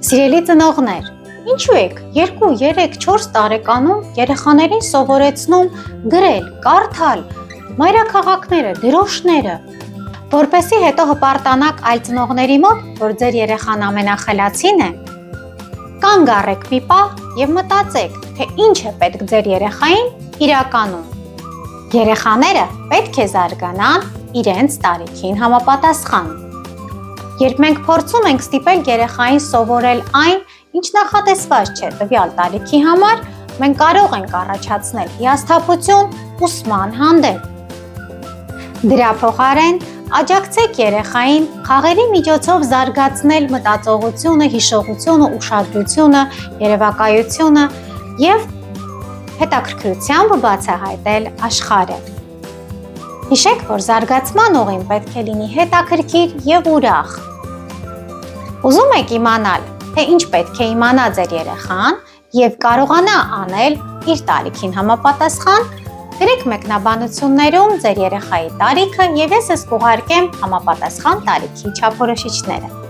Սիրելի ծնողներ, ինչու եք 2, 3, 4 տարեկանում երեխաներին սովորեցնում գրել, կարդալ, մայրաքաղաքները, դրոշները, որպեսզի հետո հպարտանաք այլ ծնողների մոտ, որ ձեր երեխան ամենախելացին է, կանգ առեք մի պահ և մտածեք, թե ինչ է պետք ձեր երեխային իրականում։ Երեխաները պետք է զարգանան իրենց տարիքին համապատասխան։ Երբ մենք փորձում ենք ստիպել երեխային սովորել այն, ինչ նախատեսված չէ տվյալ տարիքի համար, մենք կարող ենք առաջացնել հիասթափություն ուսման հանդեպ։ Դրա փոխարեն աջակցեք երեխային խաղերի միջոցով զարգացնել մտածողությունը, հիշողությունը, ուշադրությունը, երևակայությունը և հետաքրքրությամբ բացահայտել աշխարհը։ Հիշեք, որ զարգացման ուղին պետք է լինի հետաքրքիր և ուրախ։ Ուզում եք իմանալ, թե ինչ պետք է իմանա ձեր երեխան և կարողանա անել իր տարիքին համապատասխան, գրեք մեկնաբանություններում ձեր երեխայի տարիքը և ես կուղարկեմ համապատասխան տարիքի չափորոշիչները։